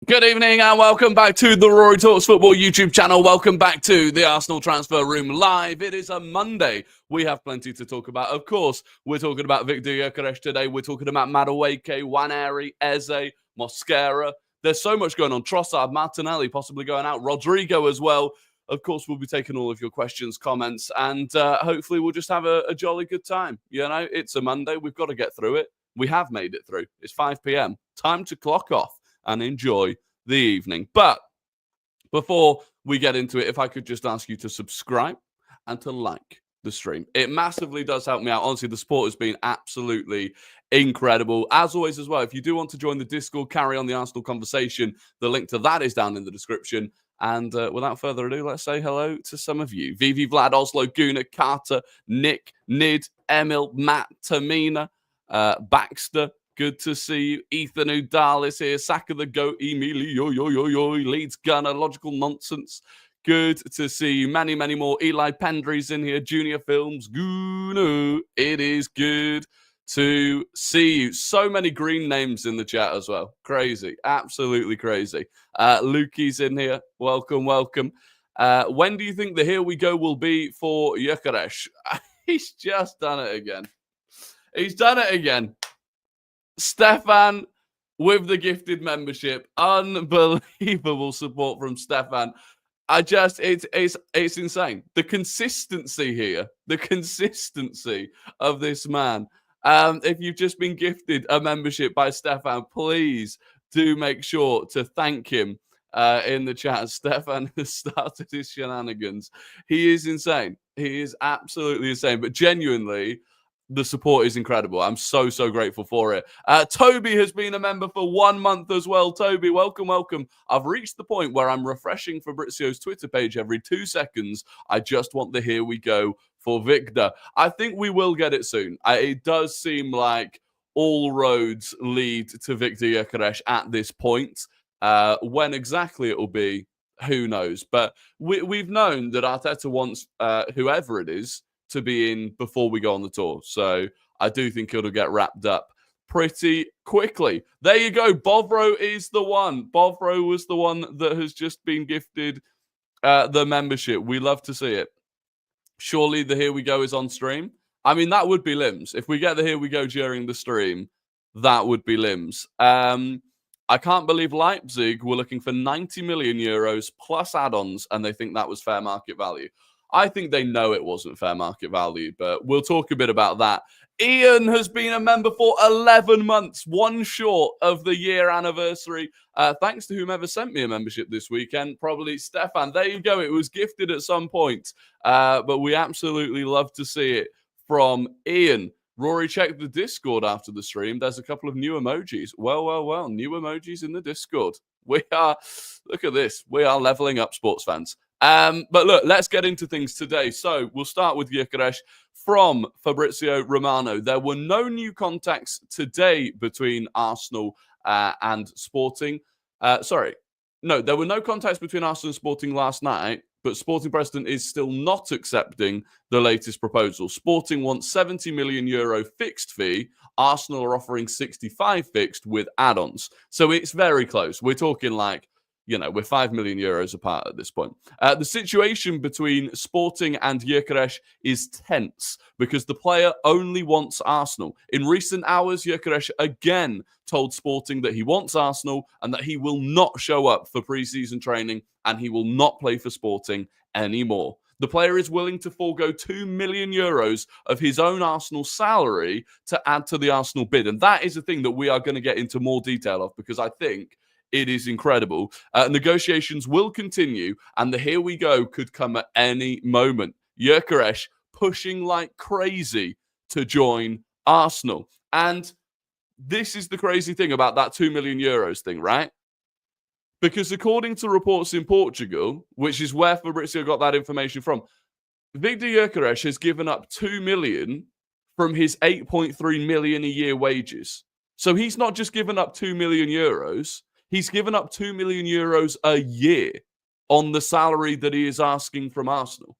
Good evening and welcome back to the Rory Talks Football YouTube channel. Welcome back to the Arsenal Transfer Room Live. It is a Monday. We have plenty to talk about. Of course, we're talking about Victor Gyokeres today. We're talking about Madueke, Nwaneri, Eze, Mosquera. There's so much going on. Trossard, Martinelli possibly going out. Rodrygo as well. Of course, we'll be taking all of your questions, comments, and hopefully we'll just have a jolly good time. You know, it's a Monday. We've got to get through it. We have made it through. It's 5 p.m. Time to clock off and enjoy the evening. But before we get into it, if I could just ask you to subscribe and to like the stream. It massively does help me out. Honestly, the support has been absolutely incredible. As always, as well, if you do want to join the Discord, carry on the Arsenal conversation, the link to that is down in the description. And without further ado, let's say hello to some of you. Vivi, Vlad, Oslo, Guna, Carter, Nick, Nid, Emil, Matt, Tamina, Baxter. Good to see you. Ethan Udal is here. Saka the Goat, Emilio, Leeds Gunner, Logical Nonsense. Good to see you. Many, many more. Eli Pendry's in here. Junior Films. Gunu. It is good to see you. So many green names in the chat as well. Crazy. Absolutely crazy. Lukey's in here. Welcome, welcome. When do you think the here we go will be for Gyokeres? He's just done it again. He's done it again. Stefan with the gifted membership. Unbelievable support from Stefan. It's insane. The consistency here, the consistency of this man. If you've just been gifted a membership by Stefan, please do make sure to thank him in the chat. Stefan has started his shenanigans. He is insane. He is absolutely insane. But genuinely, the support is incredible. I'm so grateful for it. Toby has been a member for 1 month as well. Toby, welcome, welcome. I've reached the point where I'm refreshing Fabrizio's Twitter page every 2 seconds. I just want the here we go for Victor. I think we will get it soon. It does seem like all roads lead to Victor Gyokeres at this point. When exactly it will be, who knows? But we've known that Arteta wants whoever it is to be in before we go on the tour. So I do think it'll get wrapped up pretty quickly. There you go. Bovro is the one. Bovro was the one that has just been gifted the membership. We love to see it. Surely the Here We Go is on stream. I mean, that would be limbs. If we get the Here We Go during the stream, that would be limbs. I can't believe Leipzig were looking for 90 million euros plus add-ons, and they think that was fair market value. I think they know it wasn't fair market value, but we'll talk a bit about that. Ian has been a member for 11 months, one short of the year anniversary. Thanks to whomever sent me a membership this weekend, probably Stefan. There you go. It was gifted at some point, but we absolutely love to see it from Ian. Rory checked the Discord after the stream. There's a couple of new emojis. Well. New emojis in the Discord. Look at this. We are leveling up, sports fans. But look, let's get into things today. So we'll start with Gyokeres from Fabrizio Romano. There were no new contacts today between Arsenal and Sporting. There were no contacts between Arsenal and Sporting last night, but Sporting President is still not accepting the latest proposal. Sporting wants 70 million euro fixed fee. Arsenal are offering 65 fixed with add-ons. So it's very close. We're talking like, we're 5 million euros apart at this point. The situation between Sporting and Gyokeres is tense because the player only wants Arsenal. In recent hours, Gyokeres again told Sporting that he wants Arsenal and that he will not show up for pre-season training and he will not play for Sporting anymore. The player is willing to forego 2 million euros of his own Arsenal salary to add to the Arsenal bid. And that is a thing that we are going to get into more detail of because I think it is incredible. Negotiations will continue, and the here we go could come at any moment. Gyokeres pushing like crazy to join Arsenal. And this is the crazy thing about that 2 million euros thing, right? Because according to reports in Portugal, which is where Fabrizio got that information from, Victor Gyokeres has given up 2 million from his 8.3 million a year wages. So he's not just given up 2 million euros. He's given up 2 million euros a year on the salary that he is asking from Arsenal.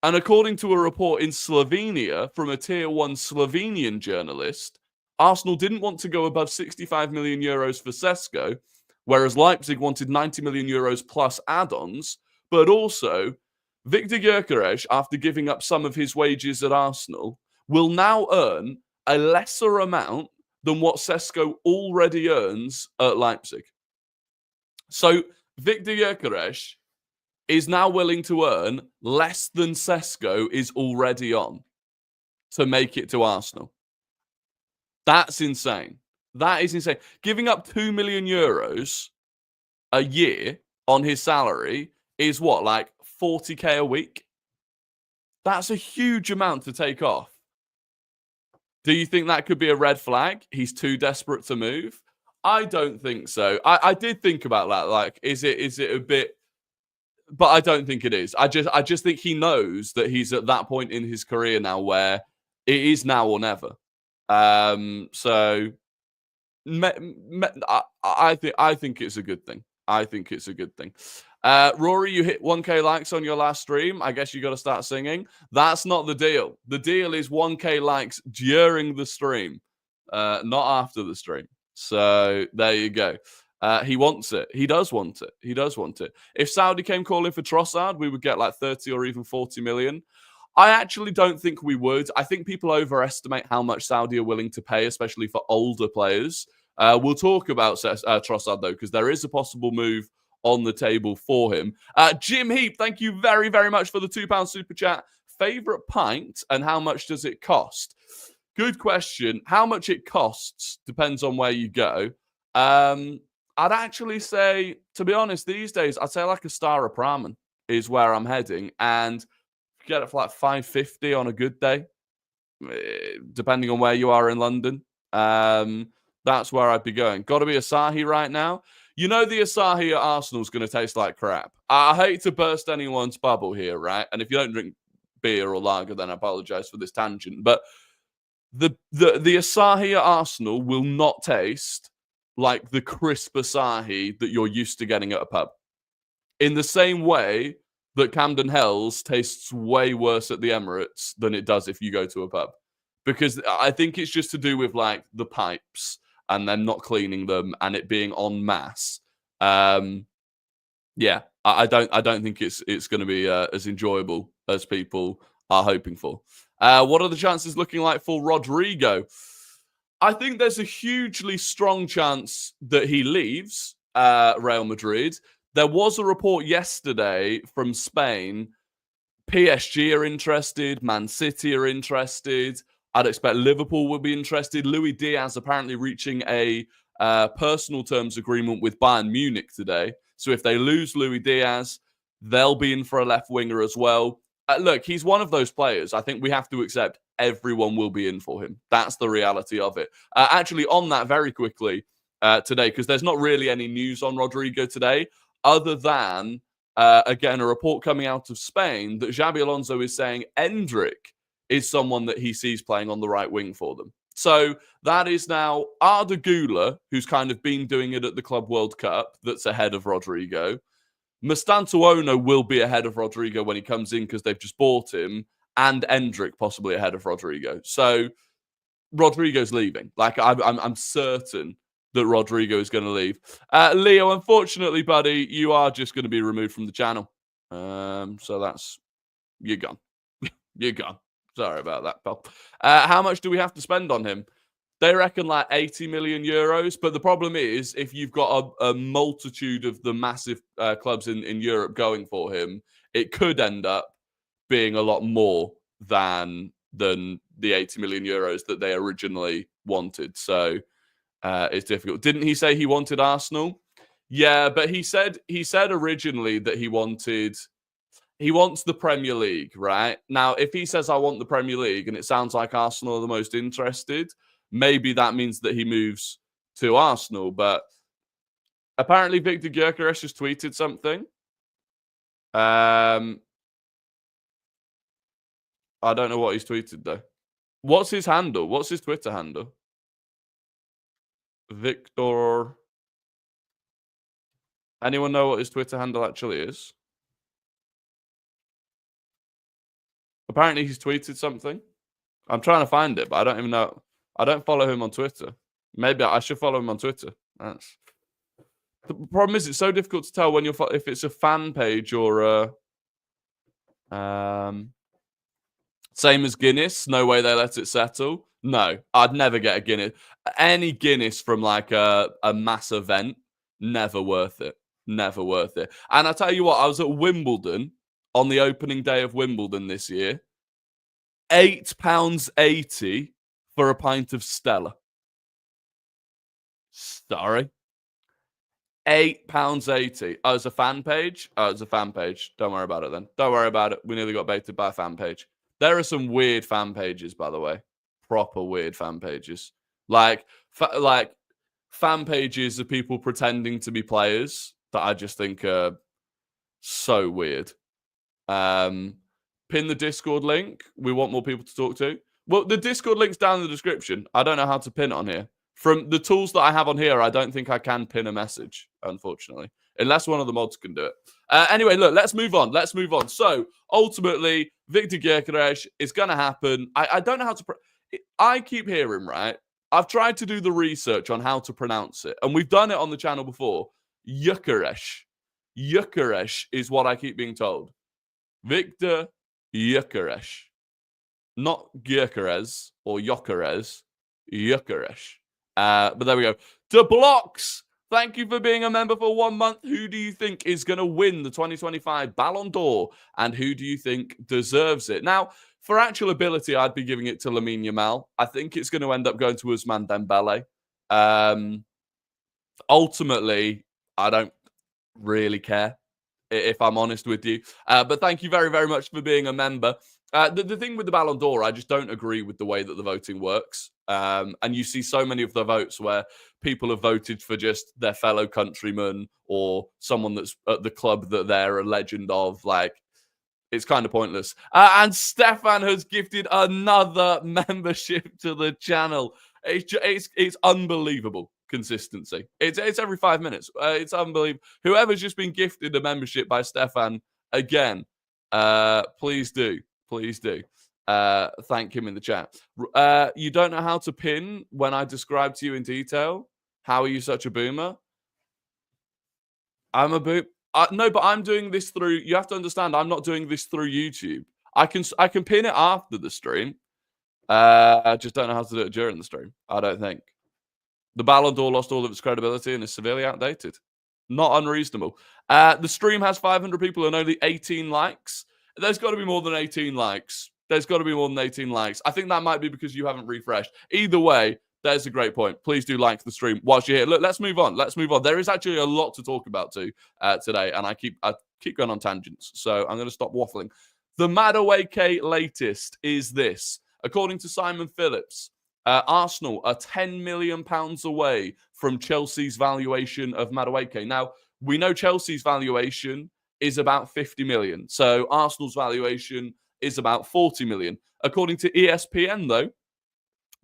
And according to a report in Slovenia from a Tier 1 Slovenian journalist, Arsenal didn't want to go above 65 million euros for Sesko, whereas Leipzig wanted 90 million euros plus add-ons, but also Victor Gyokeres, after giving up some of his wages at Arsenal, will now earn a lesser amount than what Sesko already earns at Leipzig. So Victor Gyokeres is now willing to earn less than Sesko is already on to make it to Arsenal. That's insane. That is insane. Giving up 2 million euros a year on his salary is what, like 40k a week? That's a huge amount to take off. Do you think that could be a red flag? He's too desperate to move? I don't think so. I did think about that. Like, is it a bit? But I don't think it is. I just think he knows that he's at that point in his career now where it is now or never. So I think it's a good thing. I think it's a good thing. Rory, you hit 1k likes on your last stream. I guess you got to start singing. That's not the deal. The deal is 1k likes during the stream, not after the stream. So there you go. He wants it. He does want it. He does want it. If Saudi came calling for Trossard, we would get like 30 or even 40 million. I actually don't think we would. I think people overestimate how much Saudi are willing to pay, especially for older players. We'll talk about Trossard, though, because there is a possible move on the table for him. Jim Heap, thank you very, very much for the £2 super chat. Favourite pint and how much does it cost? Good question. How much it costs depends on where you go. I'd actually say, to be honest, these days, I'd say like a Star of Ramen is where I'm heading. And you get it for like $5.50 on a good day, depending on where you are in London. That's where I'd be going. Got to be Asahi right now. You know the Asahi at Arsenal is going to taste like crap. I hate to burst anyone's bubble here, right? And if you don't drink beer or lager, then I apologise for this tangent. But the Asahi at Arsenal will not taste like the crisp Asahi that you're used to getting at a pub. In the same way that Camden Hells tastes way worse at the Emirates than it does if you go to a pub. Because I think it's just to do with like the pipes and them not cleaning them and it being en masse. Yeah, I don't think it's going to be as enjoyable as people are hoping for. What are the chances looking like for Rodrygo? I think there's a hugely strong chance that he leaves Real Madrid. There was a report yesterday from Spain. PSG are interested. Man City are interested. I'd expect Liverpool would be interested. Luis Diaz apparently reaching a personal terms agreement with Bayern Munich today. So if they lose Luis Diaz, they'll be in for a left winger as well. Look, he's one of those players. I think we have to accept everyone will be in for him. That's the reality of it. Actually, on that very quickly today, because there's not really any news on Rodrygo today, other than, again, a report coming out of Spain that Xabi Alonso is saying Endrick is someone that he sees playing on the right wing for them. So that is now Arda Güler, who's kind of been doing it at the Club World Cup, that's ahead of Rodrygo. Mastantuono will be ahead of Rodrygo when he comes in because they've just bought him, and Endrick possibly ahead of Rodrygo. So Rodrygo's leaving. Like I'm certain that Rodrygo is going to leave. Leo, unfortunately, buddy, you are just going to be removed from the channel. So that's you're gone. You're gone. Sorry about that, pal. How much do we have to spend on him? They reckon like 80 million euros. But the problem is, if you've got a multitude of the massive clubs in Europe going for him, it could end up being a lot more than the 80 million euros that they originally wanted. So it's difficult. Didn't he say he wanted Arsenal? Yeah, but he said originally that he wants the Premier League, right? Now, if he says I want the Premier League and it sounds like Arsenal are the most interested, maybe that means that he moves to Arsenal. But apparently Victor Gyokeres just tweeted something. I don't know what he's tweeted, though. What's his handle? What's his Twitter handle? Victor. Anyone know what his Twitter handle actually is? Apparently he's tweeted something. I'm trying to find it, but I don't even know. I don't follow him on Twitter. Maybe I should follow him on Twitter. That's the problem. Is it's so difficult to tell when you're if it's a fan page or same as Guinness. No way they let it settle. No, I'd never get a Guinness. Any Guinness from like a mass event, never worth it. Never worth it. And I tell you what, I was at Wimbledon on the opening day of Wimbledon this year. £8.80 for a pint of Stella. Sorry. £8.80. Oh, it's a fan page? Oh, it's a fan page. Don't worry about it then. Don't worry about it. We nearly got baited by a fan page. There are some weird fan pages, by the way. Proper weird fan pages. Like fan pages of people pretending to be players that I just think are so weird. Pin the Discord link. We want more people to talk to. Well, the Discord link's down in the description. I don't know how to pin it on here. From the tools that I have on here, I don't think I can pin a message, unfortunately. Unless one of the mods can do it. Anyway, look, let's move on. Let's move on. So, ultimately, Victor Gyokeres is going to happen. I don't know how to... I keep hearing, right? I've tried to do the research on how to pronounce it. And we've done it on the channel before. Gyokeres. Gyokeres is what I keep being told. Victor Gyokeres. Not Gyokeres or Gyokeres. Gyokeres. But there we go. To Blocks, thank you for being a member for 1 month. Who do you think is going to win the 2025 Ballon d'Or? And who do you think deserves it? Now, for actual ability, I'd be giving it to Lamine Yamal. I think it's going to end up going to Ousmane Dembele. Ultimately, I don't really care, if I'm honest with you. But thank you very, very much for being a member. The thing with the Ballon d'Or, I just don't agree with the way that the voting works. And you see so many of the votes where people have voted for just their fellow countrymen or someone that's at the club that they're a legend of. Like, it's kind of pointless. And Stefan has gifted another membership to the channel. It's unbelievable consistency. It's every 5 minutes. It's unbelievable. Whoever's just been gifted a membership by Stefan, again, please do. Please do. Thank him in the chat. You don't know how to pin when I describe to you in detail? How are you such a boomer? I'm a boomer. No, but I'm doing this through... You have to understand, I'm not doing this through YouTube. I can pin it after the stream. I just don't know how to do it during the stream, I don't think. The Ballon d'Or lost all of its credibility and is severely outdated. Not unreasonable. The stream has 500 people and only 18 likes. There's got to be more than 18 likes. There's got to be more than 18 likes. I think that might be because you haven't refreshed. Either way, there's a great point. Please do like the stream whilst you're here. Look, let's move on. Let's move on. There is actually a lot to talk about too today, and I keep going on tangents, so I'm going to stop waffling. The Madueke latest is this. According to Simon Phillips, Arsenal are £10 million away from Chelsea's valuation of Madueke. Now, we know Chelsea's valuation is about 50 million. So Arsenal's valuation is about 40 million. According to ESPN, though,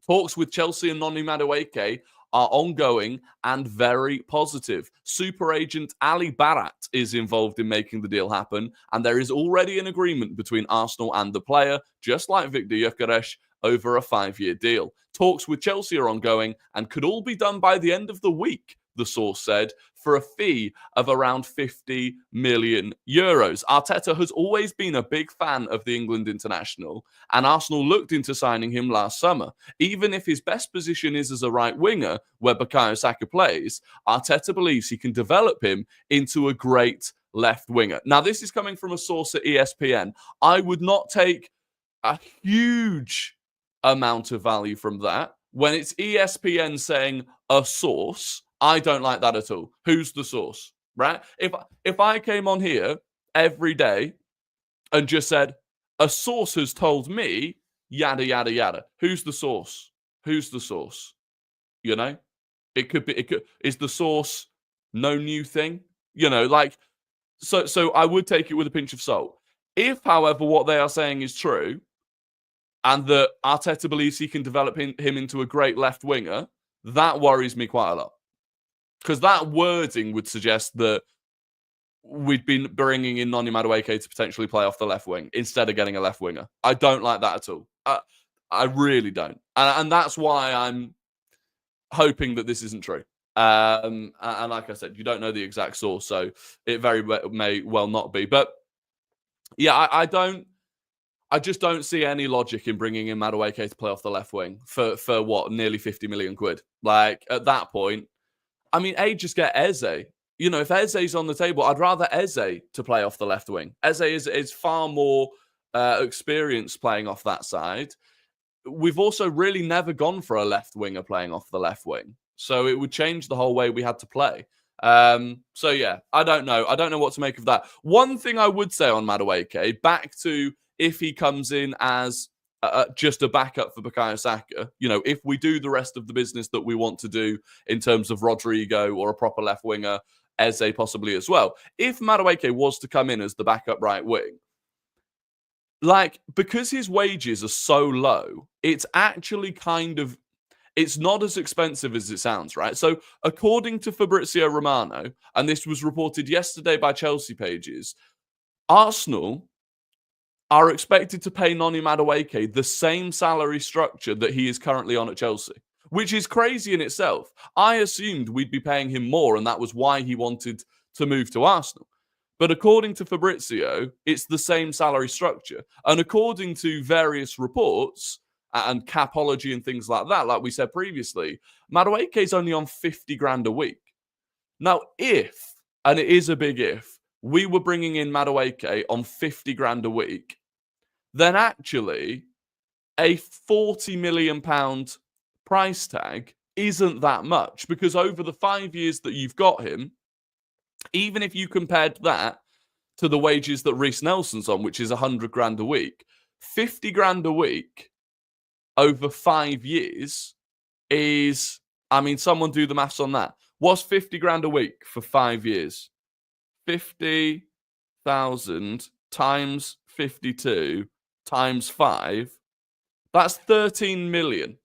talks with Chelsea and Noni Madueke are ongoing and very positive. Super agent Ali Barat is involved in making the deal happen, and there is already an agreement between Arsenal and the player, just like Victor Gyokeres, over a 5-year deal. Talks with Chelsea are ongoing and could all be done by the end of the week, the source said, for a fee of around 50 million euros. Arteta has always been a big fan of the England international, and Arsenal looked into signing him last summer. Even if his best position is as a right winger, where Bukayo Saka plays, Arteta believes he can develop him into a great left winger. Now, this is coming from a source at ESPN. I would not take a huge amount of value from that. When it's ESPN saying a source, I don't like that at all. Who's the source, right? If I came on here every day and just said, a source has told me, yada, yada, yada. Who's the source? Who's the source? You know? Is the source no new thing? You know, like, so I would take it with a pinch of salt. If, however, what they are saying is true, and that Arteta believes he can develop him into a great left winger, that worries me quite a lot. Because that wording would suggest that we'd been bringing in Noni Madueke to potentially play off the left wing instead of getting a left winger. I don't like that at all. I really don't. And that's why I'm hoping that this isn't true. And like I said, you don't know the exact source, so it very may well not be. But yeah, I just don't see any logic in bringing in Madueke to play off the left wing for what, nearly 50 million quid. Like, at that point, I mean, just get Eze. You know, if Eze's on the table, I'd rather Eze to play off the left wing. Eze is far more experienced playing off that side. We've also really never gone for a left winger playing off the left wing. So it would change the whole way we had to play. So yeah, I don't know. I don't know what to make of that. One thing I would say on Madueke, back to if he comes in as just a backup for Bukayo Saka, you know, if we do the rest of the business that we want to do in terms of Rodrygo or a proper left winger, Eze possibly as well. If Madueke was to come in as the backup right wing, like, because his wages are so low, it's actually it's not as expensive as it sounds, right? So according to Fabrizio Romano, and this was reported yesterday by Chelsea pages, Arsenal are expected to pay Noni Madueke the same salary structure that he is currently on at Chelsea, which is crazy in itself. I assumed we'd be paying him more, and that was why he wanted to move to Arsenal. But according to Fabrizio, it's the same salary structure. And according to various reports and Capology and things like that, like we said previously, Madueke is only on 50 grand a week. Now, if, and it is a big if, we were bringing in Madueke on 50 grand a week, then actually a 40 million pound price tag isn't that much, because over the 5 years that you've got him, even if you compared that to the wages that Reece Nelson's on, which is 100 grand a week, 50 grand a week over 5 years is, I mean, someone do the maths on that. What's 50 grand a week for 5 years? 50,000 times 52 times 5. That's 13 million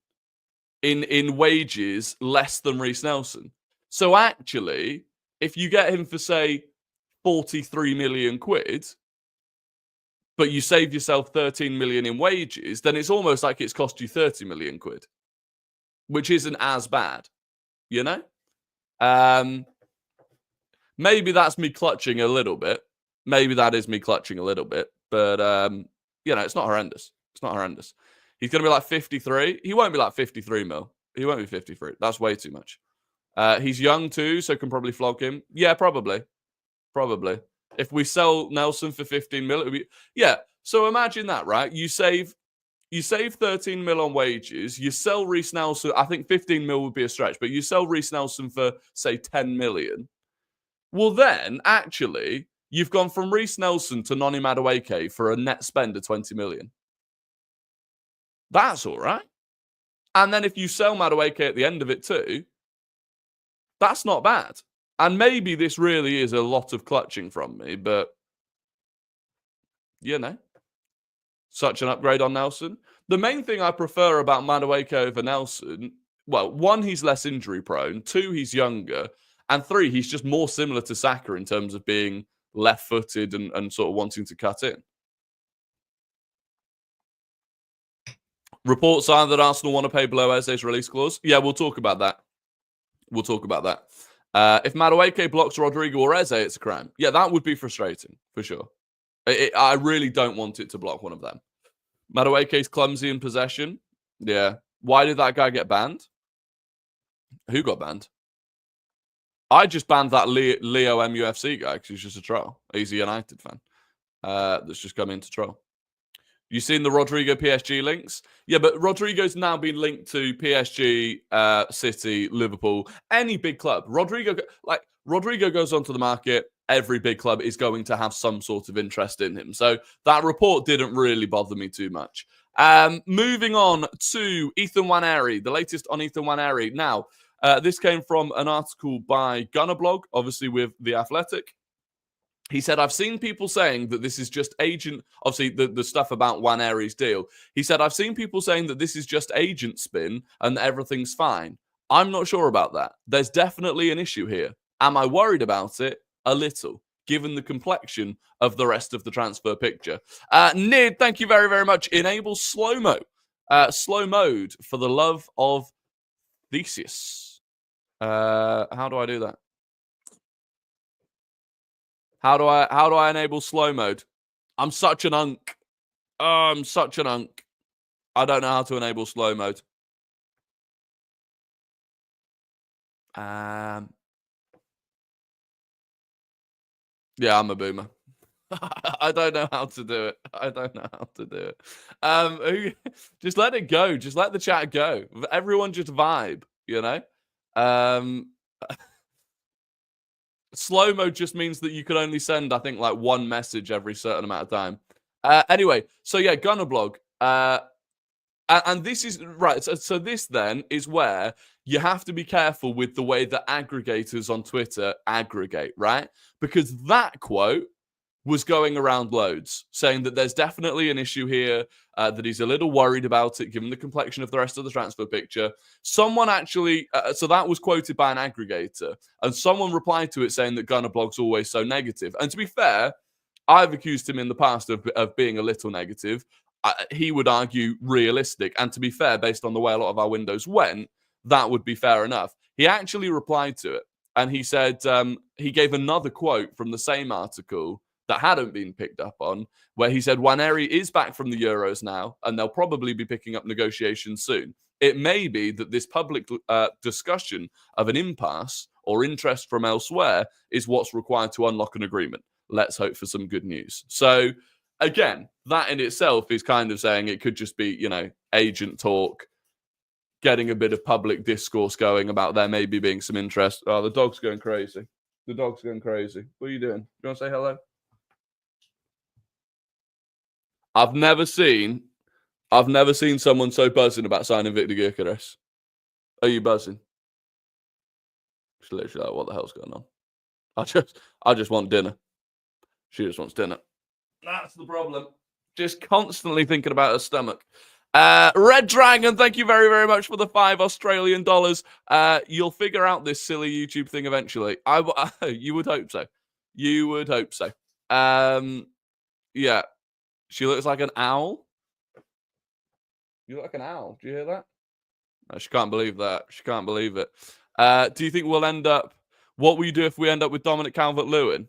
in wages less than Reece Nelson. So actually, if you get him for, say, 43 million quid, but you save yourself 13 million in wages, then it's almost like it's cost you 30 million quid, which isn't as bad, you know? Maybe that's me clutching a little bit. Maybe that is me clutching a little bit, but, you know, it's not horrendous. It's not horrendous. He's going to be like 53. He won't be like 53 mil. He won't be 53. That's way too much. He's young too, so can probably flog him. Yeah, probably. Probably. If we sell Nelson for 15 mil, it would be... Yeah, so imagine that, right? You save 13 mil on wages. You sell Reece Nelson. I think 15 mil would be a stretch, but you sell Reece Nelson for, say, 10 million. Well, then, actually, you've gone from Reece Nelson to Noni Madueke for a net spend of 20 million. That's all right. And then if you sell Madueke at the end of it too, that's not bad. And maybe this really is a lot of clutching from me, but, you know, such an upgrade on Nelson. The main thing I prefer about Madueke over Nelson, well, one, he's less injury prone. Two, he's younger. And three, he's just more similar to Saka in terms of being left-footed and sort of wanting to cut in. Reports are that Arsenal want to pay below Eze's release clause. Yeah, we'll talk about that. We'll talk about that. If Madueke blocks Rodrygo or Eze, it's a crime. Yeah, that would be frustrating, for sure. I really don't want it to block one of them. Madueke's clumsy in possession. Yeah. Why did that guy get banned? Who got banned? I just banned that Leo MUFC guy because he's just a troll. He's a United fan that's just come in to troll. You seen the Rodrygo PSG links? Yeah, but Rodrygo's now been linked to PSG, City, Liverpool, any big club. Rodrygo goes onto the market, every big club is going to have some sort of interest in him. So that report didn't really bother me too much. Moving on to Ethan Nwaneri, the latest on Ethan Nwaneri. Now, this came from an article by Gunnerblog, obviously with The Athletic. He said, I've seen people saying that this is just agent... Obviously, the stuff about Nwaneri's deal. He said, I've seen people saying that this is just agent spin and that everything's fine. I'm not sure about that. There's definitely an issue here. Am I worried about it? A little, given the complexion of the rest of the transfer picture. Nid, thank you very, very much. Enable slow-mo Slow mode for the love of Theseus. How do I do that? How do I enable slow mode? I'm such an unk. Oh, I'm such an unk. I don't know how to enable slow mode. Yeah, I'm a boomer. I don't know how to do it. I don't know how to do it. Just let it go. Just let the chat go. Everyone just vibe, you know? Slow mode just means that you can only send, I think, like one message every certain amount of time. Anyway, so yeah, Gunner blog. And this is right. So this then is where you have to be careful with the way that aggregators on Twitter aggregate, right? Because that quote was going around loads, saying that there's definitely an issue here, that he's a little worried about it, given the complexion of the rest of the transfer picture. Someone actually, so that was quoted by an aggregator, and someone replied to it saying that Gunner blog's always so negative. And to be fair, I've accused him in the past of being a little negative. He would argue realistic. And to be fair, based on the way a lot of our windows went, that would be fair enough. He actually replied to it, and he said he gave another quote from the same article that hadn't been picked up on, where he said Nwaneri is back from the Euros now, and they'll probably be picking up negotiations soon. It may be that this public discussion of an impasse or interest from elsewhere is what's required to unlock an agreement. Let's hope for some good news. So, again, that in itself is kind of saying it could just be, you know, agent talk, getting a bit of public discourse going about there maybe being some interest. Oh, the dog's going crazy. The dog's going crazy. What are you doing? Do you want to say hello? I've never seen someone so buzzing about signing Victor Gyokeres. Are you buzzing? She's literally like, what the hell's going on? I just want dinner. She just wants dinner. That's the problem. Just constantly thinking about her stomach. Red Dragon, thank you very, very much for the $5 Australian. You'll figure out this silly YouTube thing eventually. You would hope so. You would hope so. Yeah. She looks like an owl. You look like an owl. Do you hear that? No, she can't believe that. She can't believe it. Do you think we'll end up... What will you do if we end up with Dominic Calvert-Lewin?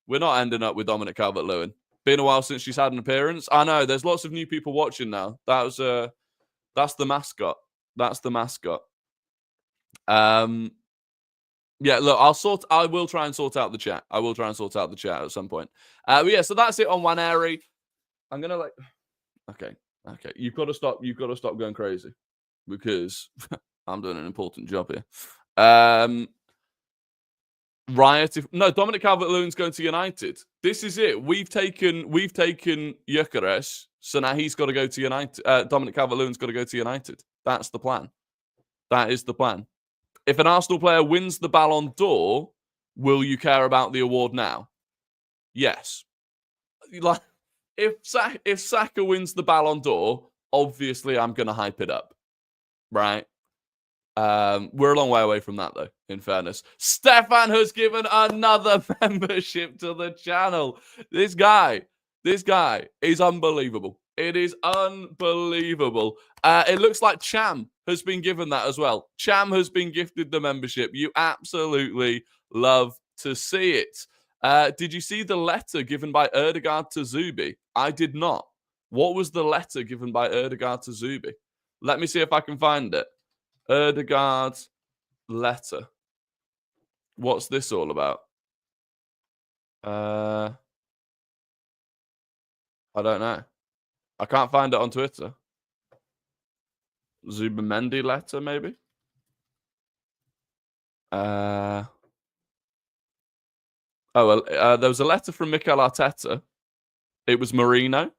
We're not ending up with Dominic Calvert-Lewin. Been a while since she's had an appearance. I know, there's lots of new people watching now. That's the mascot. That's the mascot. Yeah, look, I will try and sort out the chat. I will try and sort out the chat at some point. But yeah, so that's it on Nwaneri. I'm gonna okay. You've got to stop going crazy, because I'm doing an important job here. Dominic Calvert-Lewin's going to United. This is it. We've taken Gyokeres, so now he's got to go to United. Dominic Calvert-Lewin's got to go to United. That's the plan. That is the plan. If an Arsenal player wins the Ballon d'Or, will you care about the award now? Yes. Like, if Saka wins the Ballon d'Or, obviously I'm going to hype it up, right? We're a long way away from that, though, in fairness. Stefan has given another membership to the channel. This guy is unbelievable. It is unbelievable. It looks like Cham has been given that as well. Cham has been gifted the membership. You absolutely love to see it. Did you see the letter given by Ødegaard to Zubi? I did not. What was the letter given by Ødegaard to Zubi? Let me see if I can find it. Ødegaard's letter. What's this all about? I don't know. I can't find it on Twitter. Zubimendi letter, maybe? Oh, well, there was a letter from Mikel Arteta. It was Marino.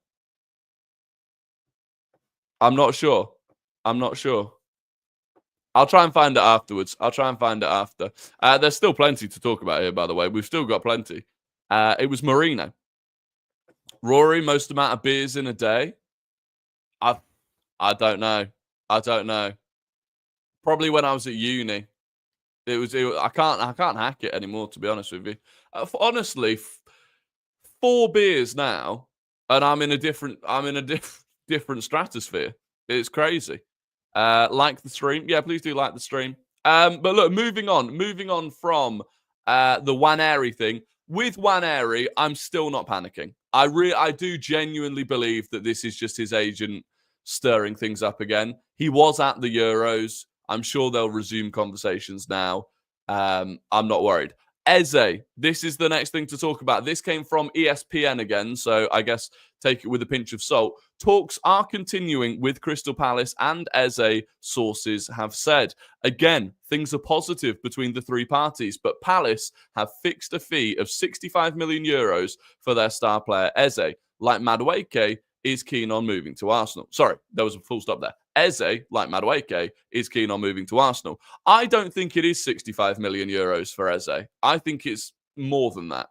I'm not sure. I'll try and find it afterwards. There's still plenty to talk about here, by the way. We've still got plenty. It was Marino. Rory, most amount of beers in a day? I don't know. Probably when I was at uni. I can't hack it anymore, to be honest with you. Honestly, 4 beers now, and I'm in a different stratosphere. It's crazy. Like the stream. Yeah, please do like the stream. But look, moving on from the Nwaneri thing. With Nwaneri, I'm still not panicking. I do genuinely believe that this is just his agent stirring things up again. He was at the Euros. I'm sure they'll resume conversations now. I'm not worried. Eze, this is the next thing to talk about. This came from ESPN again, so I guess take it with a pinch of salt. Talks are continuing with Crystal Palace and Eze, sources have said. Again, things are positive between the three parties, but Palace have fixed a fee of 65 million euros for their star player Eze. Like Madueke, is keen on moving to Arsenal. Sorry, there was a full stop there. Eze, like Madueke, is keen on moving to Arsenal. I don't think it is 65 million euros for Eze. I think it's more than that.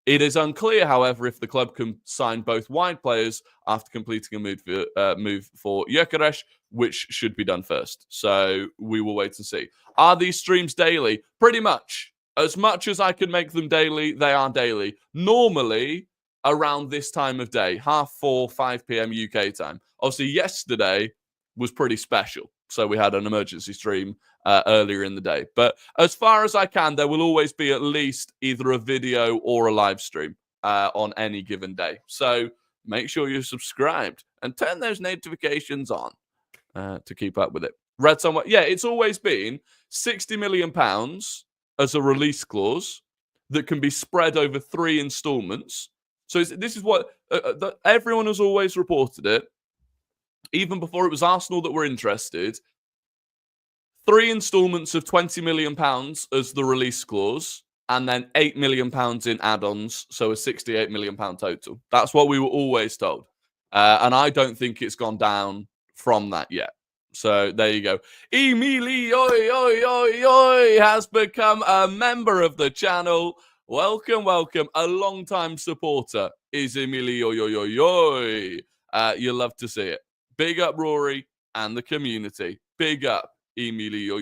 It is unclear, however, if the club can sign both wide players after completing a move for Gyokeres, which should be done first. So we will wait and see. Are these streams daily? Pretty much. As much as I can make them daily, they are daily. Normally, around this time of day, 4:30, 5 p.m. UK time. Obviously, yesterday was pretty special. So we had an emergency stream earlier in the day. But as far as I can, there will always be at least either a video or a live stream on any given day. So make sure you're subscribed and turn those notifications on to keep up with it. Read somewhere, yeah, it's always been £60 million as a release clause that can be spread over 3 installments. So this is what everyone has always reported it. Even before it was Arsenal that were interested, 3 installments of £20 million as the release clause, and then £8 million in add-ons, so a £68 million total. That's what we were always told. And I don't think it's gone down from that yet. So there you go. Emilio has become a member of the channel. Welcome, welcome. A long-time supporter is Emilio. You love to see it. Big up Rory and the community. Big up Emilio.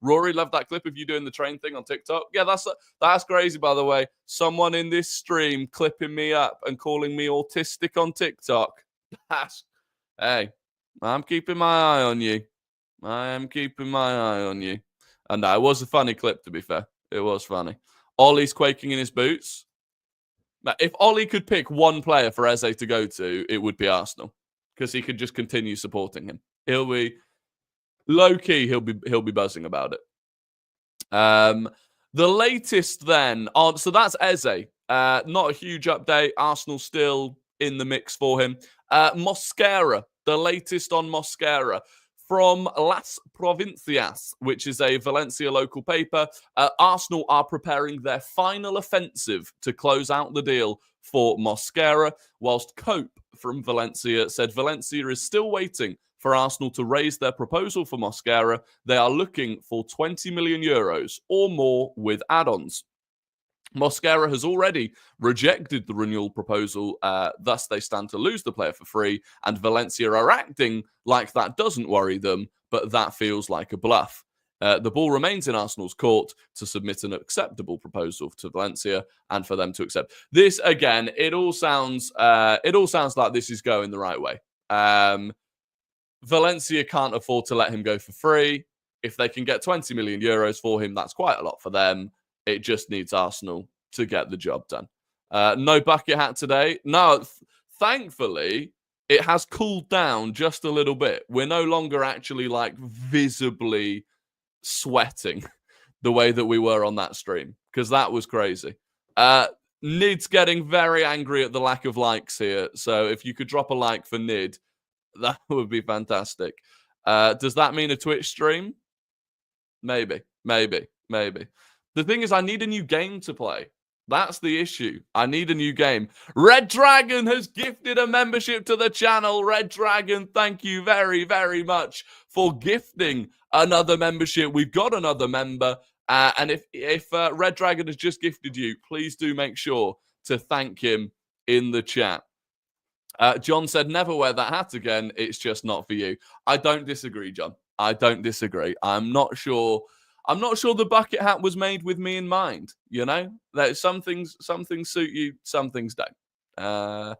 Rory, love that clip of you doing the train thing on TikTok. Yeah, that's crazy, by the way. Someone in this stream clipping me up and calling me autistic on TikTok. Hey, I'm keeping my eye on you. I am keeping my eye on you. And that was a funny clip, to be fair. It was funny. Ollie's quaking in his boots. If Ollie could pick one player for Eze to go to, it would be Arsenal, because he could just continue supporting him. He'll be low key. He'll be buzzing about it. The latest then on, so that's Eze. Not a huge update. Arsenal still in the mix for him. Mosquera, the latest on Mosquera. From Las Provincias, which is a Valencia local paper, Arsenal are preparing their final offensive to close out the deal for Mosquera, whilst Cope from Valencia said Valencia is still waiting for Arsenal to raise their proposal for Mosquera. They are looking for 20 million euros or more with add-ons. Mosquera has already rejected the renewal proposal, thus they stand to lose the player for free, and Valencia are acting like that doesn't worry them, but that feels like a bluff. The ball remains in Arsenal's court to submit an acceptable proposal to Valencia and for them to accept. This, again, it all sounds like this is going the right way. Valencia can't afford to let him go for free. If they can get 20 million euros for him, that's quite a lot for them. It just needs Arsenal to get the job done. No bucket hat today. No, thankfully, it has cooled down just a little bit. We're no longer actually like visibly sweating the way that we were on that stream, because that was crazy. Nid's getting very angry at the lack of likes here. So if you could drop a like for Nid, that would be fantastic. Does that mean a Twitch stream? Maybe. The thing is, I need a new game to play. That's the issue. I need a new game. Red Dragon has gifted a membership to the channel. Red Dragon, thank you very, very much for gifting another membership. We've got another member. And if Red Dragon has just gifted you, please do make sure to thank him in the chat. John said, never wear that hat again. It's just not for you. I don't disagree, John. I don't disagree. I'm not sure the bucket hat was made with me in mind. You know, that some things suit you, some things don't.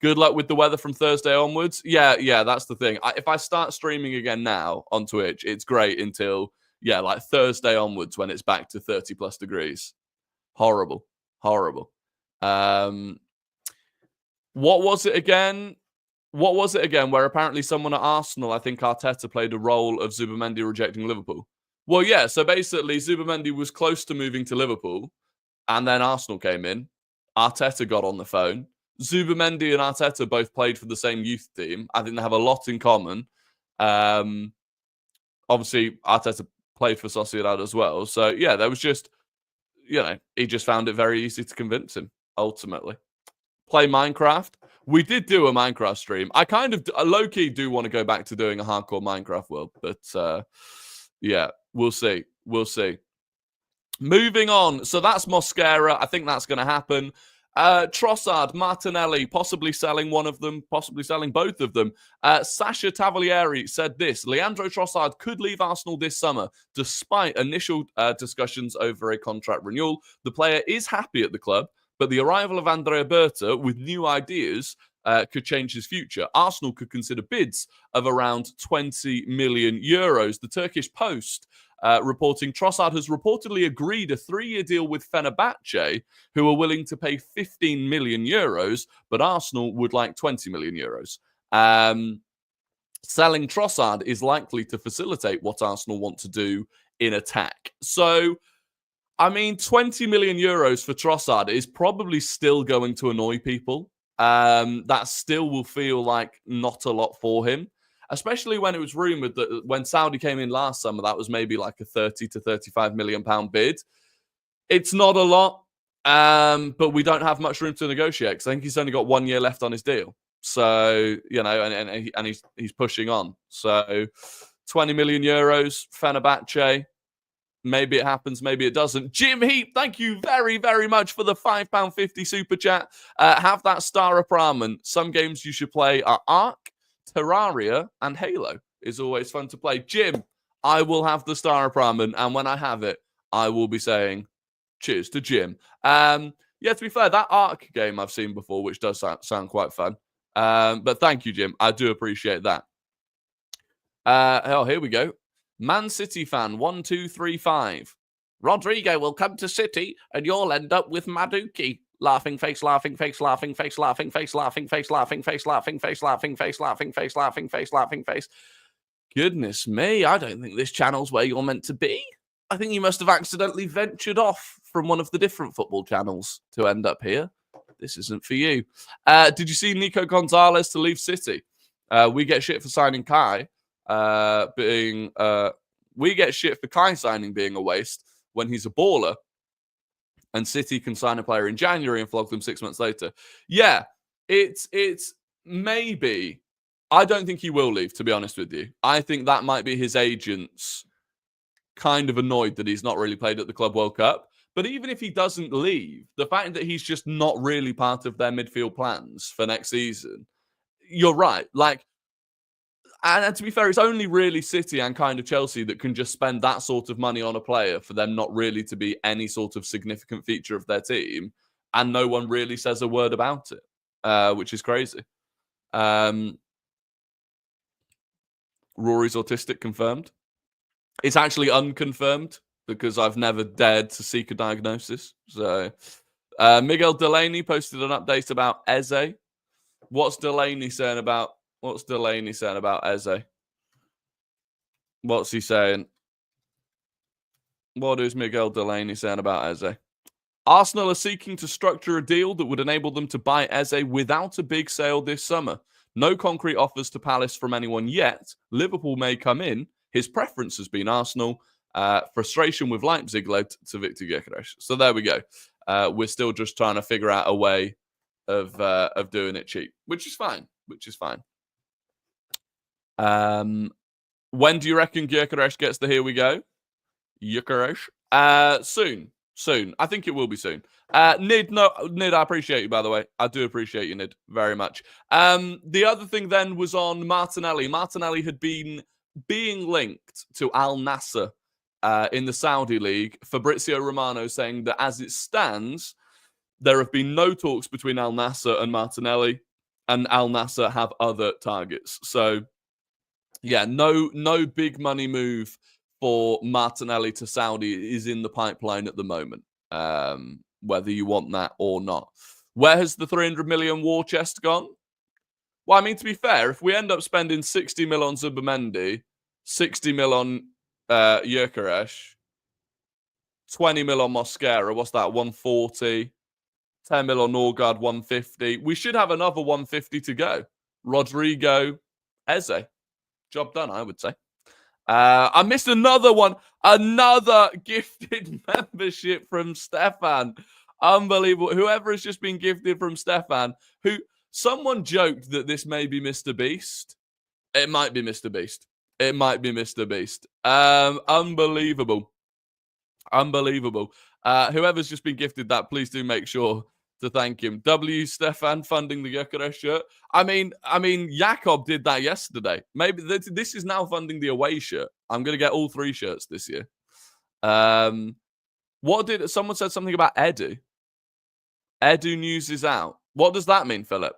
Good luck with the weather from Thursday onwards. Yeah, that's the thing. If I start streaming again now on Twitch, it's great until, like Thursday onwards when it's back to 30 plus degrees. Horrible. What was it again? Where apparently someone at Arsenal, I think Arteta, played a role of Zubimendi rejecting Liverpool. Well, yeah, so basically Zubimendi was close to moving to Liverpool, and then Arsenal came in. Arteta got on the phone. Zubimendi and Arteta both played for the same youth team. I think they have a lot in common. Obviously, Arteta played for Sociedad as well. So, yeah, there was just, he just found it very easy to convince him, ultimately. Play Minecraft. We did do a Minecraft stream. I kind of low-key do want to go back to doing a hardcore Minecraft world. But, yeah, we'll see. Moving on. So that's Mosquera. I think that's going to happen. Trossard, Martinelli, possibly selling one of them, possibly selling both of them. Sasha Tavalieri said this: Leandro Trossard could leave Arsenal this summer, despite initial discussions over a contract renewal. The player is happy at the club, but the arrival of Andrea Berta with new ideas could change his future. Arsenal could consider bids of around 20 million euros. The Turkish Post reporting Trossard has reportedly agreed a 3-year deal with Fenerbahce, who are willing to pay 15 million euros, but Arsenal would like 20 million euros. Selling Trossard is likely to facilitate what Arsenal want to do in attack. So, 20 million euros for Trossard is probably still going to annoy people. That still will feel like not a lot for him. Especially when it was rumoured that when Saudi came in last summer, that was maybe like a 30 to 35 million pound bid. It's not a lot, but we don't have much room to negotiate because I think he's only got 1 year left on his deal. So, and he's pushing on. So 20 million euros, Fenerbahce. Maybe it happens, maybe it doesn't. Jim Heap, thank you very, very much for the £5.50 super chat. Have that star apartment. Some games you should play are Ark, Terraria, and Halo. Is always fun to play. Jim, I will have the star apartment, and when I have it, I will be saying cheers to Jim. To be fair, that Ark game I've seen before, which does sound quite fun. But thank you, Jim. I do appreciate that. Here we go. Man City fan 1235. Rodrygo will come to City and you'll end up with Madueke. Laughing face, laughing face, laughing face, laughing face, laughing face, laughing face, laughing face, laughing face, laughing face, laughing face, laughing face. Goodness me, I don't think this channel's where you're meant to be. I think you must have accidentally ventured off from one of the different football channels to end up here. This isn't for you. Did you see Nico Gonzalez to leave City? We get shit for signing Kai. We get shit for Kai signing being a waste when he's a baller, and City can sign a player in January and flog them 6 months later. Yeah, it's maybe. I don't think he will leave, to be honest with you. I think that might be his agents kind of annoyed that he's not really played at the Club World Cup. But even if he doesn't leave, the fact that he's just not really part of their midfield plans for next season, you're right. And to be fair, it's only really City and kind of Chelsea that can just spend that sort of money on a player for them not really to be any sort of significant feature of their team. And no one really says a word about it, which is crazy. Rory's autistic confirmed. It's actually unconfirmed because I've never dared to seek a diagnosis. So Miguel Delaney posted an update about Eze. What's Delaney saying about Eze? What's he saying? What is Miguel Delaney saying about Eze? Arsenal are seeking to structure a deal that would enable them to buy Eze without a big sale this summer. No concrete offers to Palace from anyone yet. Liverpool may come in. His preference has been Arsenal. Frustration with Leipzig led to Victor Gyokeres. So there we go. We're still just trying to figure out a way of doing it cheap, which is fine. When do you reckon Gyokeres gets the here we go? Gyokeres? Soon. I think it will be soon. Nid, I appreciate you, by the way. I do appreciate you, Nid, very much. The other thing then was on Martinelli. Martinelli had been being linked to Al Nassr in the Saudi League. Fabrizio Romano saying that as it stands, there have been no talks between Al Nassr and Martinelli. and Al Nassr have other targets. So yeah, no big money move for Martinelli to Saudi is in the pipeline at the moment. Whether you want that or not. Where has the 300 million war chest gone? Well, I mean, to be fair, if we end up spending 60 mil on Zubimendi, 60 mil on Gyokeres, 20 mil on Mosquera, what's that, 140? 10 mil on Norgard, 150. We should have another 150 to go. Rodrygo, Eze. Job done, I would say. I missed another one. Another gifted membership from Stefan. Unbelievable. Whoever has just been gifted from Stefan, who someone joked that this may be Mr. Beast. It might be Mr. Beast. It might be Mr. Beast. Unbelievable. Unbelievable. Whoever's just been gifted that, please do make sure to thank him. W. Stefan funding the Gyokeres shirt. I mean, Jakob did that yesterday. Maybe this is now funding the away shirt. I'm going to get all 3 shirts this year. Someone said something about Edu? Edu news is out. What does that mean, Philip?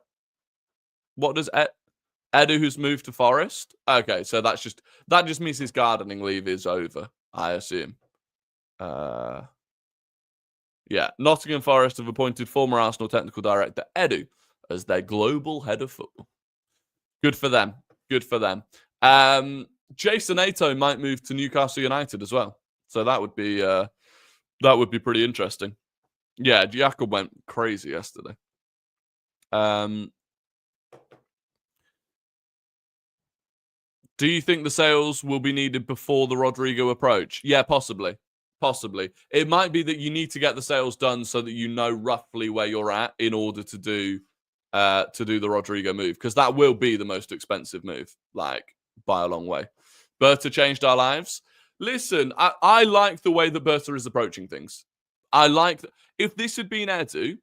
What does Edu who's moved to Forest? Okay, so that just means his gardening leave is over, I assume. Yeah, Nottingham Forest have appointed former Arsenal technical director Edu as their global head of football. Good for them. Good for them. Jason Ato might move to Newcastle United as well, so that would be pretty interesting. Yeah, Jakob went crazy yesterday. Do you think the sales will be needed before the Rodrygo approach? Yeah, possibly. Possibly. It might be that you need to get the sales done so that you know roughly where you're at in order to do the Rodrygo move, because that will be the most expensive move, like by a long way. Berta changed our lives. Listen, I like the way that Berta is approaching things. I like if this had been Edu,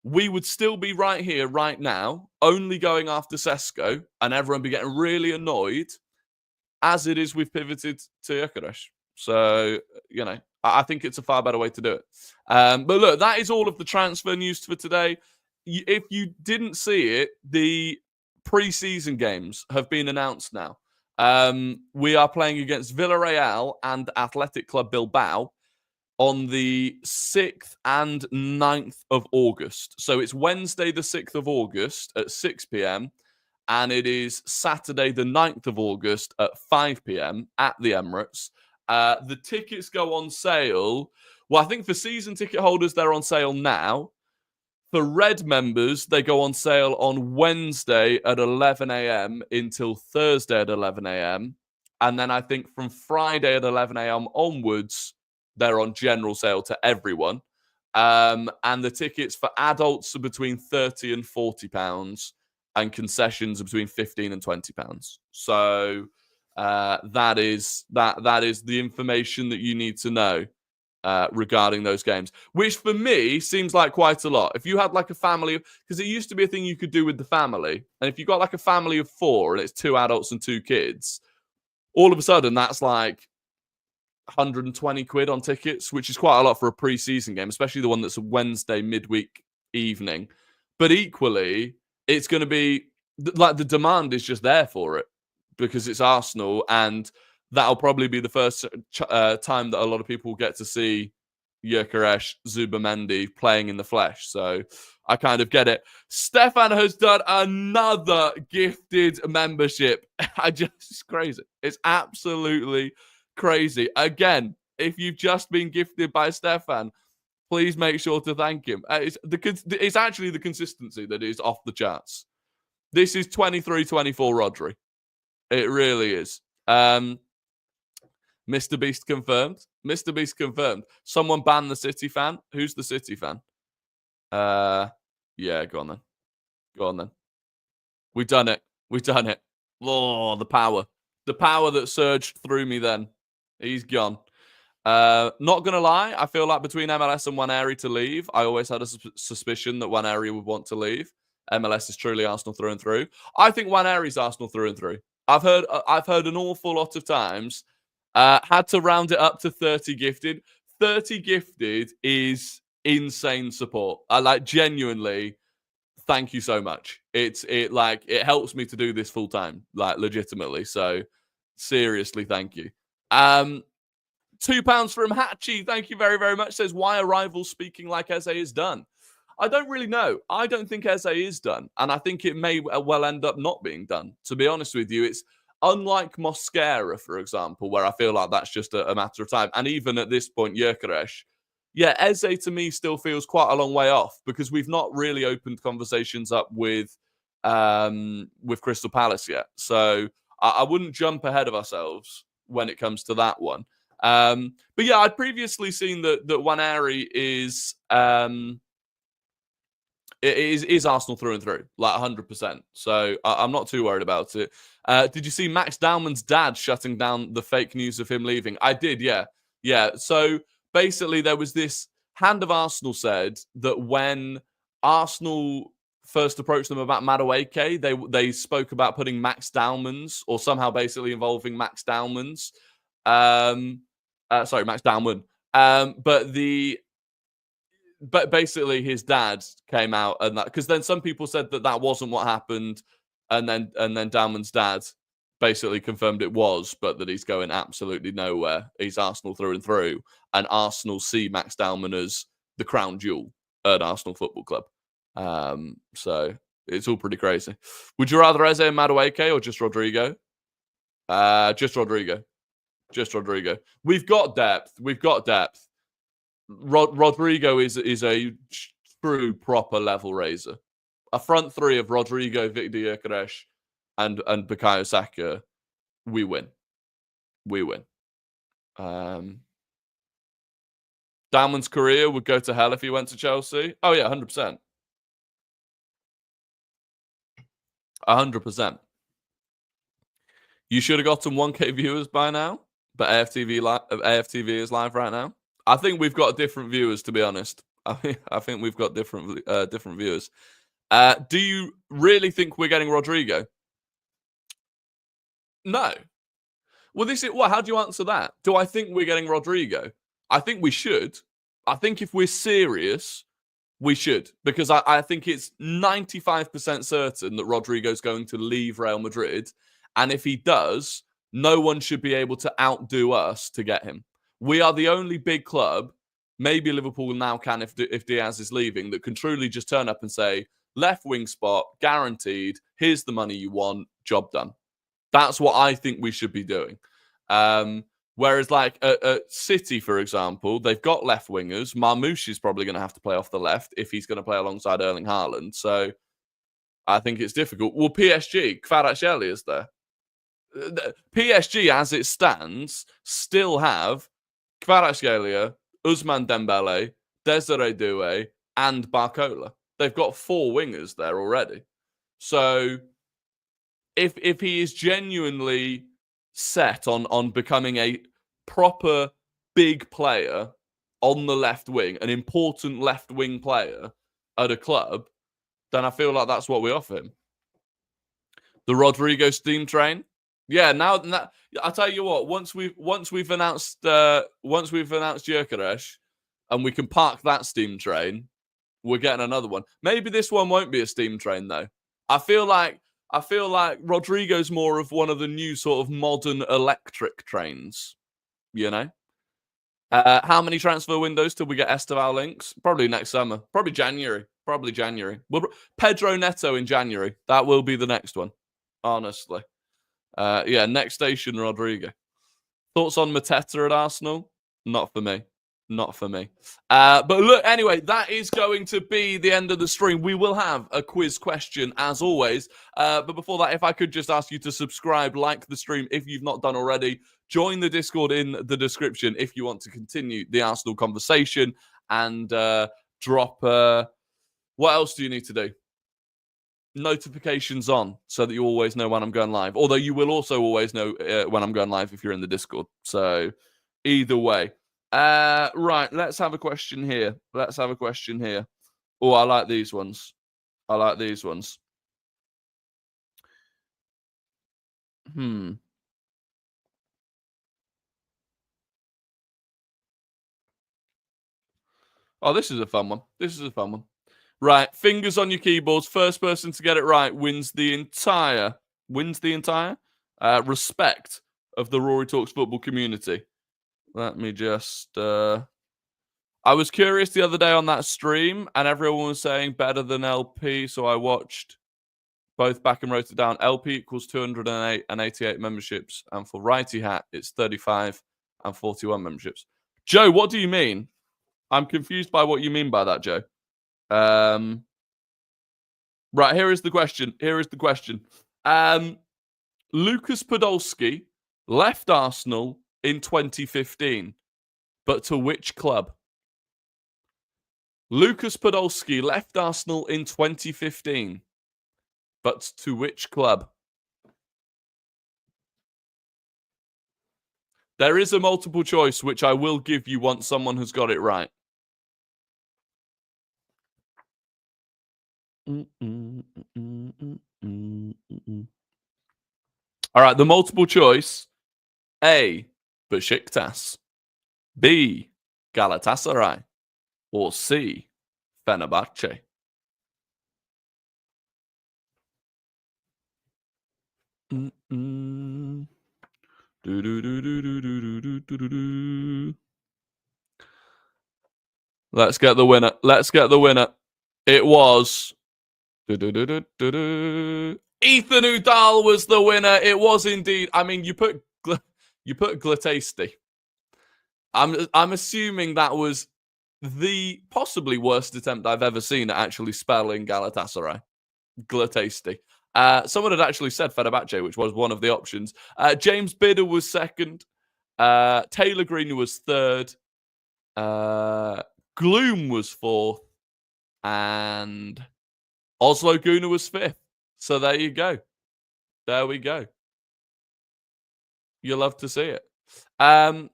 we would still be right here, right now, only going after Sesko, and everyone be getting really annoyed. As it is, we've pivoted to Gyokeres. So, I think it's a far better way to do it. But look, that is all of the transfer news for today. If you didn't see it, the pre-season games have been announced now. We are playing against Villarreal and Athletic Club Bilbao on the 6th and 9th of August. So it's Wednesday, the 6th of August at 6 p.m. And it is Saturday, the 9th of August at 5 p.m. at the Emirates. The tickets go on sale. Well, I think for season ticket holders, they're on sale now. For Red members, they go on sale on Wednesday at 11 a.m. until Thursday at 11 a.m. And then I think from Friday at 11 a.m. onwards, they're on general sale to everyone. And the tickets for adults are between £30 and £40, and concessions are between £15 and £20. So that is the information that you need to know regarding those games, which for me seems like quite a lot. If you had like a family, because it used to be a thing you could do with the family, and if you got like a family of 4 and it's 2 adults and 2 kids, all of a sudden that's like 120 quid on tickets, which is quite a lot for a pre-season game, especially the one that's a Wednesday midweek evening. But equally, it's going to be like the demand is just there for it because it's Arsenal, and that'll probably be the first time that a lot of people get to see Gyokeres, Zubimendi playing in the flesh. So I kind of get it. Stefan has done another gifted membership. It's crazy. It's absolutely crazy. Again, if you've just been gifted by Stefan, please make sure to thank him. It's actually the consistency that is off the charts. This is 23-24 Rodri. It really is. Mr. Beast confirmed. Mr. Beast confirmed. Someone banned the City fan. Who's the City fan? Yeah, go on then. Go on then. We've done it. We've done it. Oh, the power. The power that surged through me then. He's gone. Not going to lie, I feel like between MLS and Nwaneri to leave, I always had a suspicion that Nwaneri would want to leave. MLS is truly Arsenal through and through. I think Nwaneri's Arsenal through and through. I've heard an awful lot of times. Had to round it up to 30 gifted. 30 gifted is insane support. I like genuinely thank you so much. It helps me to do this full time, like legitimately. So seriously, thank you. £2 from Hatchie. Thank you very, very much. Says, why are rivals speaking like Eze is done? I don't really know. I don't think Eze is done. And I think it may well end up not being done. To be honest with you, it's unlike Mosquera, for example, where I feel like that's just a matter of time. And even at this point, Gyokeres, yeah, Eze to me still feels quite a long way off because we've not really opened conversations up with Crystal Palace yet. So I wouldn't jump ahead of ourselves when it comes to that one. But yeah, I'd previously seen that Nwaneri is Arsenal through and through, like 100%. So I'm not too worried about it. Did you see Max Dowman's dad shutting down the fake news of him leaving? I did, yeah. Yeah. So basically, there was this Hand of Arsenal said that when Arsenal first approached them about Madueke, they spoke about putting Max Dowman's or somehow basically involving Max Dowman's. Sorry, Max Dowman. But basically his dad came out and that because then some people said that wasn't what happened, and then Dowman's dad basically confirmed it was, but that he's going absolutely nowhere. He's Arsenal through and through, and Arsenal see Max Dowman as the crown jewel at Arsenal Football Club. So it's all pretty crazy. Would you rather Eze and Madueke or just Rodrygo? Just Rodrygo. Just Rodrygo. We've got depth. Rodrygo is a true proper level raiser. A front three of Rodrygo, Victor Gyokeres, and Bukayo Saka. We win. Dalman's career would go to hell if he went to Chelsea. Oh yeah, 100%. 100%. You should have gotten 1K viewers by now, but AFTV is live right now. I think we've got different viewers, to be honest. I think we've got different viewers. Do you really think we're getting Rodrygo? No. Well, how do you answer that? Do I think we're getting Rodrygo? I think we should. I think if we're serious, we should. Because I think it's 95% certain that Rodrygo's going to leave Real Madrid. And if he does, no one should be able to outdo us to get him. We are the only big club, maybe Liverpool now can if Diaz is leaving, that can truly just turn up and say, left wing spot, guaranteed, here's the money you want, job done. That's what I think we should be doing. Whereas like at City, for example, they've got left wingers. Marmoush is probably going to have to play off the left if he's going to play alongside Erling Haaland. So I think it's difficult. Well, PSG, Kvaratskhelia is there. PSG, as it stands, still have Kvaratskhelia, Ousmane Dembele, Desiree Doué, and Barcola. They've got 4 wingers there already. So if he is genuinely set on becoming a proper big player on the left wing, an important left wing player at a club, then I feel like that's what we offer him. The Rodrygo steam train. Yeah, now I tell you what. Once we've announced Gyokeres, and we can park that steam train, we're getting another one. Maybe this one won't be a steam train though. I feel like Rodrygo's more of one of the new sort of modern electric trains. You know. How many transfer windows till we get Esteval links? Probably next summer. Probably January. Pedro Neto in January. That will be the next one. Honestly. Yeah, next station, Rodrygo. Thoughts on Mateta at Arsenal? Not for me. But look, anyway, that is going to be the end of the stream. We will have a quiz question, as always. But before that, if I could just ask you to subscribe, like the stream if you've not done already. Join the Discord in the description if you want to continue the Arsenal conversation. And drop... what else do you need to do? Notifications on so that you always know when I'm going live. Although you will also always know when I'm going live if you're in the Discord. So either way. Right, let's have a question here. Oh, I like these ones. Oh, this is a fun one. Right, fingers on your keyboards. First person to get it right wins the entire respect of the Rory Talks Football community. Let me just. I was curious the other day on that stream, and everyone was saying better than LP, so I watched both back and wrote it down. LP equals 208 and 88 memberships, and for Righty Hat, it's 35 and 41 memberships. Joe, what do you mean? I'm confused by what you mean by that, Joe. Right, here is the question. Lucas Podolski left Arsenal in 2015, but to which club? Lucas Podolski left Arsenal in 2015, but to which club? There is a multiple choice, which I will give you once someone has got it right. All right, the multiple choice. A, Besiktas. B, Galatasaray. Or C, Fenerbahce. Let's get the winner. It was Ethan Udall was the winner. It was indeed. I mean, you put Glatasty. I'm assuming that was the possibly worst attempt I've ever seen at actually spelling Galatasaray. Glatasty. Someone had actually said Fenerbahce, which was one of the options. James Bidder was second. Taylor Green was third. Gloom was fourth. And Oslo Gunnar was fifth. So there you go. There we go. You'll love to see it. For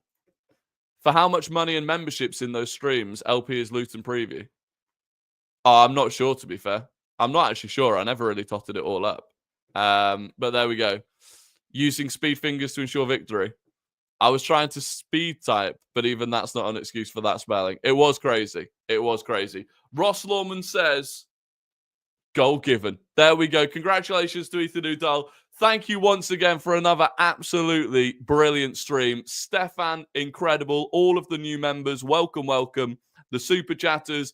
how much money and memberships in those streams, LP is Luton Preview? Oh, I'm not sure, to be fair. I'm not actually sure. I never really totted it all up. But there we go. Using speed fingers to ensure victory. I was trying to speed type, but even that's not an excuse for that spelling. It was crazy. Ross Lawman says, goal given. There we go. Congratulations to Ethan Udall. Thank you once again for another absolutely brilliant stream. Stefan, incredible. All of the new members, welcome. The super chatters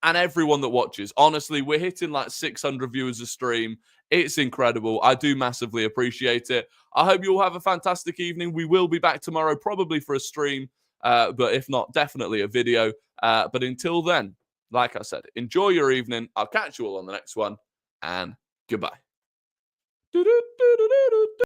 and everyone that watches. Honestly, we're hitting like 600 viewers a stream. It's incredible. I do massively appreciate it. I hope you all have a fantastic evening. We will be back tomorrow, probably for a stream, but if not, definitely a video. But until then, like I said, enjoy your evening. I'll catch you all on the next one, and goodbye.